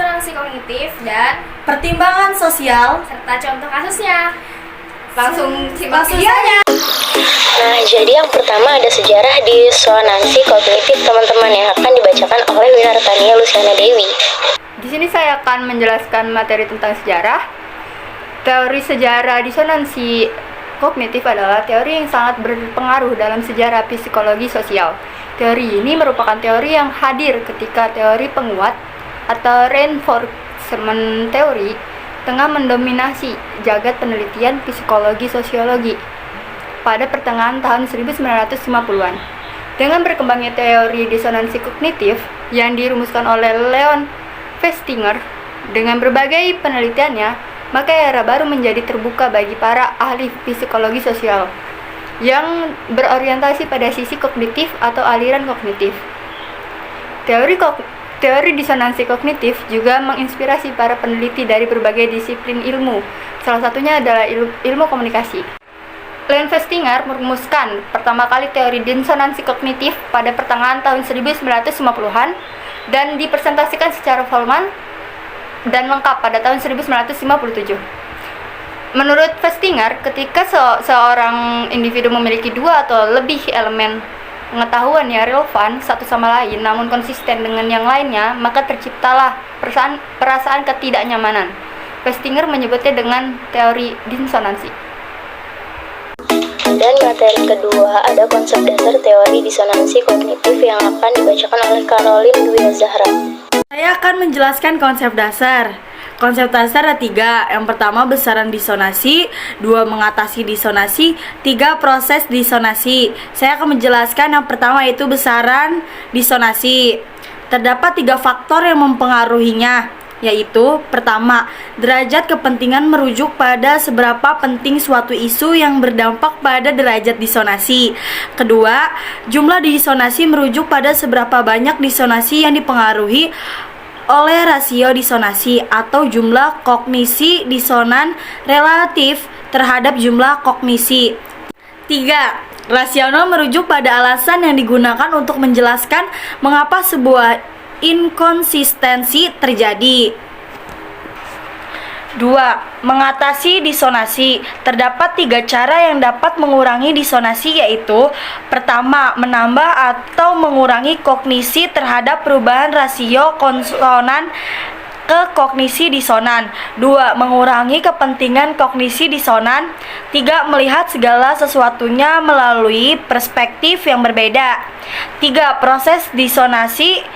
disonansi kognitif, dan pertimbangan sosial, serta contoh kasusnya. Langsung simak Langsung videonya. Nah, jadi yang pertama ada sejarah disonansi kognitif teman-teman yang akan dibacakan oleh Winartania Luciana Dewi. Di sini saya akan menjelaskan materi tentang sejarah. Teori sejarah disonansi kognitif adalah teori yang sangat berpengaruh dalam sejarah psikologi sosial. Teori ini merupakan teori yang hadir ketika teori penguat atau reinforcement teori tengah mendominasi jagat penelitian psikologi sosiologi pada pertengahan tahun 1950-an. Dengan berkembangnya teori disonansi kognitif yang dirumuskan oleh Leon Festinger dengan berbagai penelitiannya, maka era baru menjadi terbuka bagi para ahli psikologi sosial yang berorientasi pada sisi kognitif atau aliran kognitif. Teori disonansi kognitif juga menginspirasi para peneliti dari berbagai disiplin ilmu. Salah satunya adalah ilmu komunikasi. Leon Festinger merumuskan pertama kali teori disonansi kognitif pada pertengahan tahun 1950-an dan dipresentasikan secara formal dan lengkap pada tahun 1957. Menurut Festinger, ketika seorang individu memiliki dua atau lebih elemen pengetahuan yang relevan satu sama lain namun konsisten dengan yang lainnya, maka terciptalah perasaan ketidaknyamanan. Festinger menyebutnya dengan teori disonansi. Dan materi kedua ada konsep dasar teori disonansi kognitif yang akan dibacakan oleh Caroline Dwi Zahra. saya akan menjelaskan konsep dasar. Konsep dasar ada 3. Yang pertama, besaran disonasi. 2. Mengatasi disonasi. 3. Proses disonasi. Saya akan menjelaskan yang pertama, yaitu besaran disonasi. Terdapat 3 faktor yang mempengaruhinya, yaitu pertama, derajat kepentingan merujuk pada seberapa penting suatu isu yang berdampak pada derajat disonasi. Kedua, jumlah disonasi merujuk pada seberapa banyak disonasi yang dipengaruhi oleh rasio disonasi atau jumlah kognisi disonan relatif terhadap jumlah kognisi. 3. Rasional merujuk pada alasan yang digunakan untuk menjelaskan mengapa sebuah inkonsistensi terjadi. 2. Mengatasi disonasi. Terdapat 3 cara yang dapat mengurangi disonasi, yaitu pertama, menambah atau mengurangi kognisi terhadap perubahan rasio konsonan ke kognisi disonan. 2. Mengurangi kepentingan kognisi disonan. 3. Melihat segala sesuatunya melalui perspektif yang berbeda. 3. Proses disonansi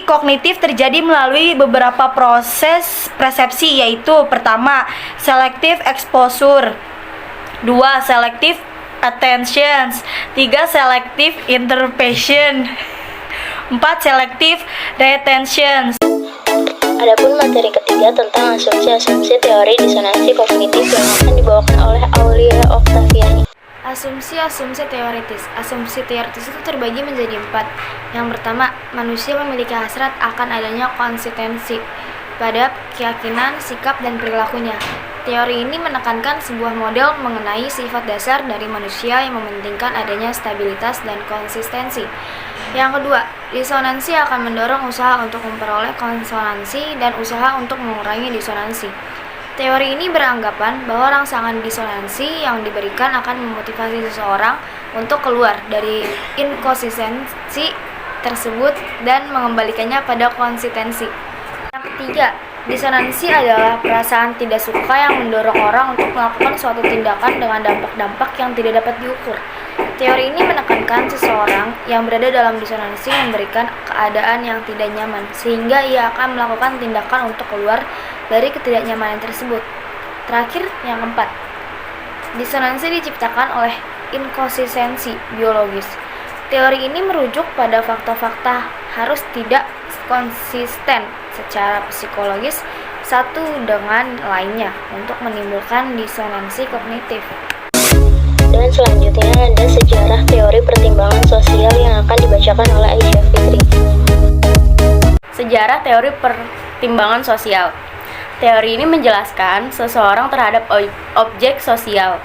kognitif terjadi melalui beberapa proses persepsi, yaitu pertama, selective exposure. 2. Selective attention. 3. Selective interpretation. 4. Selective retention. Adapun materi ketiga tentang asumsi-asumsi teori disonansi kognitif yang akan dibawakan oleh Aulia Oktaviani. Asumsi-asumsi teoritis. Asumsi teoritis itu terbagi menjadi 4. Yang pertama, manusia memiliki hasrat akan adanya konsistensi pada keyakinan, sikap, dan perilakunya. Teori ini menekankan sebuah model mengenai sifat dasar dari manusia yang mementingkan adanya stabilitas dan konsistensi. Yang kedua, disonansi akan mendorong usaha untuk memperoleh konsonansi dan usaha untuk mengurangi disonansi. Teori ini beranggapan bahwa rangsangan disonansi yang diberikan akan memotivasi seseorang untuk keluar dari inkonsistensi tersebut dan mengembalikannya pada konsistensi. Yang ketiga, disonansi adalah perasaan tidak suka yang mendorong orang untuk melakukan suatu tindakan dengan dampak-dampak yang tidak dapat diukur. Teori ini menekankan seseorang yang berada dalam disonansi memberikan keadaan yang tidak nyaman, sehingga ia akan melakukan tindakan untuk keluar dari ketidaknyamanan tersebut. Terakhir, yang keempat, disonansi diciptakan oleh inkonsistensi biologis. Teori ini merujuk pada fakta-fakta harus tidak konsisten secara psikologis satu dengan lainnya untuk menimbulkan disonansi kognitif. Dan selanjutnya ada sejarah teori pertimbangan sosial yang akan dibacakan oleh Aisyah Fitri. Sejarah teori pertimbangan sosial. Teori ini menjelaskan seseorang terhadap objek sosial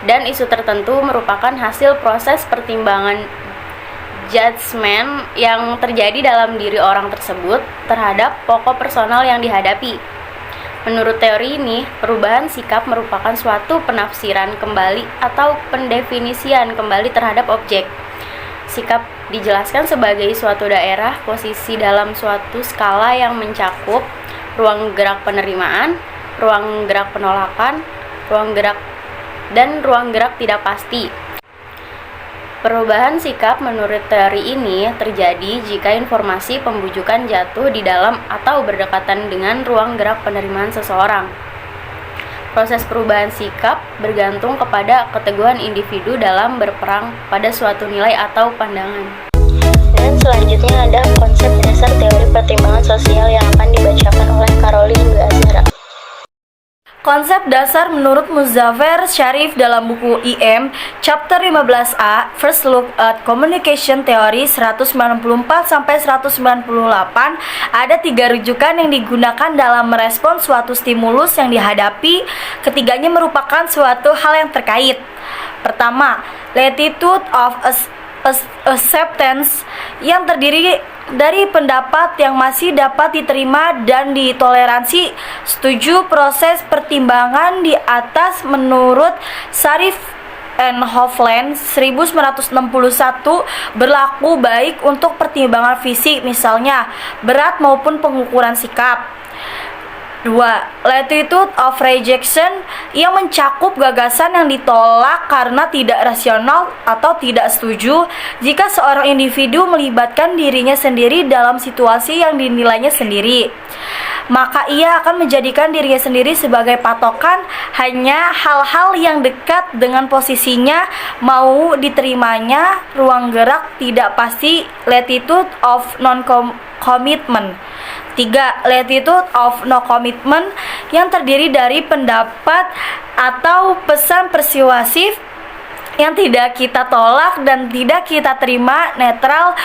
dan isu tertentu merupakan hasil proses pertimbangan judgment yang terjadi dalam diri orang tersebut terhadap pokok personal yang dihadapi. Menurut teori ini, perubahan sikap merupakan suatu penafsiran kembali atau pendefinisian kembali terhadap objek. Sikap dijelaskan sebagai suatu daerah posisi dalam suatu skala yang mencakup ruang gerak penerimaan, ruang gerak penolakan, ruang gerak tidak pasti. Perubahan sikap menurut teori ini terjadi jika informasi pembujukan jatuh di dalam atau berdekatan dengan ruang gerak penerimaan seseorang. Proses perubahan sikap bergantung kepada keteguhan individu dalam berperang pada suatu nilai atau pandangan. Dan selanjutnya ada konsep dasar teori pertimbangan sosial yang akan dibacakan oleh Caroline Dwi Azhara. Konsep dasar menurut Muzaffer Sharif dalam buku IM chapter 15A First Look at Communication Theory 194-198 ada 3 rujukan yang digunakan dalam merespons suatu stimulus yang dihadapi. Ketiganya merupakan suatu hal yang terkait. Pertama, latitude of acceptance yang terdiri dari pendapat yang masih dapat diterima dan ditoleransi. Setuju proses pertimbangan di atas menurut Sharif and Hovland 1961 berlaku baik untuk pertimbangan fisik, misalnya berat maupun pengukuran sikap. 2. Latitude of rejection yang mencakup gagasan yang ditolak karena tidak rasional atau tidak setuju. Jika seorang individu melibatkan dirinya sendiri dalam situasi yang dinilainya sendiri, maka ia akan menjadikan dirinya sendiri sebagai patokan. Hanya hal-hal yang dekat dengan posisinya mau diterimanya. Ruang gerak tidak pasti, latitude of non-commitment. 3. Latitude of no commitment yang terdiri dari pendapat atau pesan persuasif yang tidak kita tolak dan tidak kita terima. Netral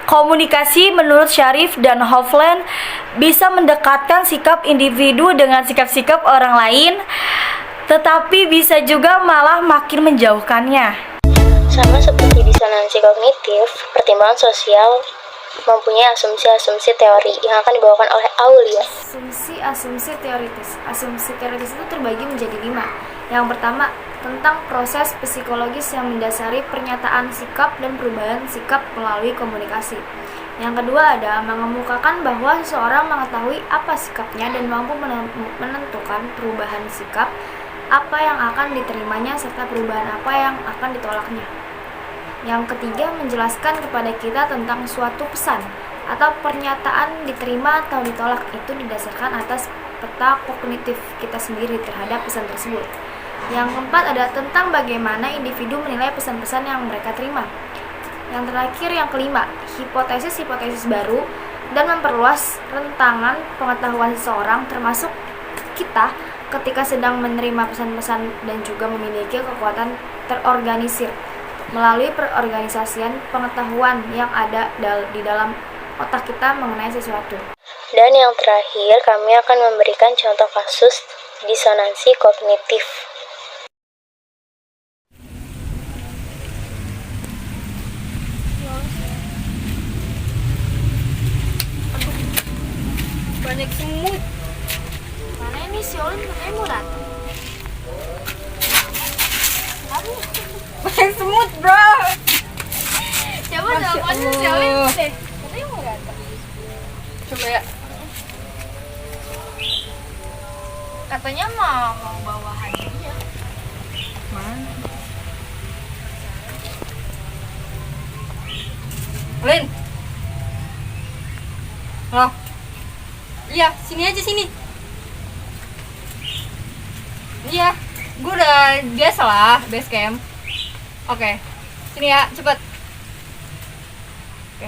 komunikasi menurut Sharif dan Hovland bisa mendekatkan sikap individu dengan sikap-sikap orang lain, tetapi bisa juga malah makin menjauhkannya. Sama seperti disonansi kognitif, pertimbangan sosial mempunyai asumsi-asumsi teori yang akan dibawakan oleh Aulia. Asumsi teoritis. Asumsi teoritis itu terbagi menjadi 5. Yang pertama, tentang proses psikologis yang mendasari pernyataan sikap dan perubahan sikap melalui komunikasi. Yang kedua ada mengemukakan bahwa seseorang mengetahui apa sikapnya dan mampu menentukan perubahan sikap, apa yang akan diterimanya, serta perubahan apa yang akan ditolaknya. Yang ketiga, menjelaskan kepada kita tentang suatu pesan atau pernyataan diterima atau ditolak itu didasarkan atas peta kognitif kita sendiri terhadap pesan tersebut. Yang keempat ada tentang bagaimana individu menilai pesan-pesan yang mereka terima. Yang terakhir, yang kelima, hipotesis-hipotesis baru dan memperluas rentangan pengetahuan seseorang termasuk kita ketika sedang menerima pesan-pesan dan juga memiliki kekuatan terorganisir melalui perorganisasian pengetahuan yang ada di dalam otak kita mengenai sesuatu. Dan yang terakhir, kami akan memberikan contoh kasus disonansi kognitif. Banyak semut. Mana ini si Olin katanya mau datang? Banyak semut, bro. Coba teleponnya si Olin deh. Katanya mau datang. Coba ya. Katanya mau bawa hadiah. Mana? Lin. Loh. Iya, sini aja sini. Iya, gue udah biasa lah base camp. Oke, sini ya, cepet. Oke.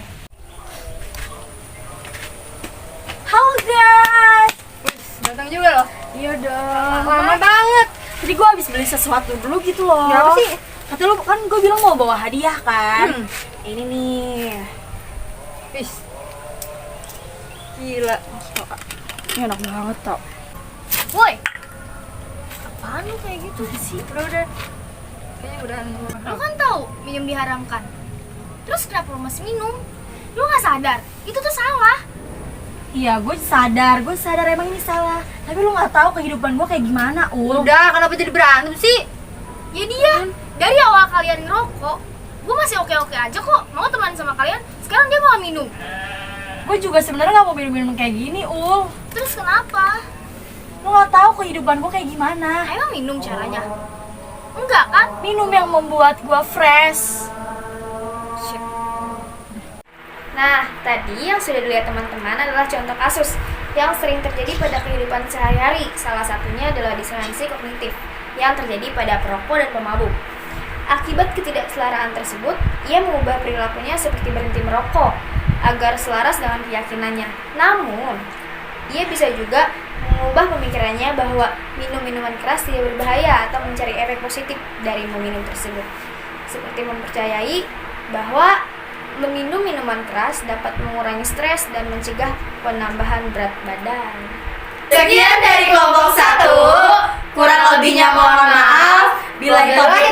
Halo guys. Wih, datang juga loh. Iya dong. Lama banget. Jadi gue habis beli sesuatu dulu gitu loh. Kenapa sih? Kata lu kan gue bilang mau bawa hadiah kan. Ini nih. Wih. Gila. Ini enak banget tau. Woi, apaan lu kayak gitu sih? Udah. Kayaknya udah. Lu kan tahu minum diharamkan. Terus kenapa lo masih minum? Lo nggak sadar? Itu tuh salah. Iya, gue sadar emang ini salah. Tapi lu nggak tahu kehidupan gue kayak gimana, Udah, kenapa jadi berantem sih? Ya dia, dari awal kalian ngerokok, gue masih oke-oke aja kok. Mau teman sama kalian, sekarang dia malah minum. Gue juga sebenarnya nggak mau minum kayak gini, Terus kenapa? Lu nggak tahu kehidupan gue kayak gimana. Emang minum caranya? Enggak kan? Minum yang membuat gue fresh. Nah, tadi yang sudah dilihat teman-teman adalah contoh kasus yang sering terjadi pada kehidupan sehari-hari. Salah satunya adalah disonansi kognitif yang terjadi pada perokok dan pemabuk. Akibat ketidakselaraan tersebut, ia mengubah perilakunya seperti berhenti merokok agar selaras dengan keyakinannya. Namun, ia bisa juga mengubah pemikirannya bahwa minum minuman keras tidak berbahaya atau mencari efek positif dari meminum tersebut. Seperti mempercayai bahwa meminum minuman keras dapat mengurangi stres dan mencegah penambahan berat badan. Sekian dari kelompok 1. Kurang lebihnya mohon maaf. Bila topik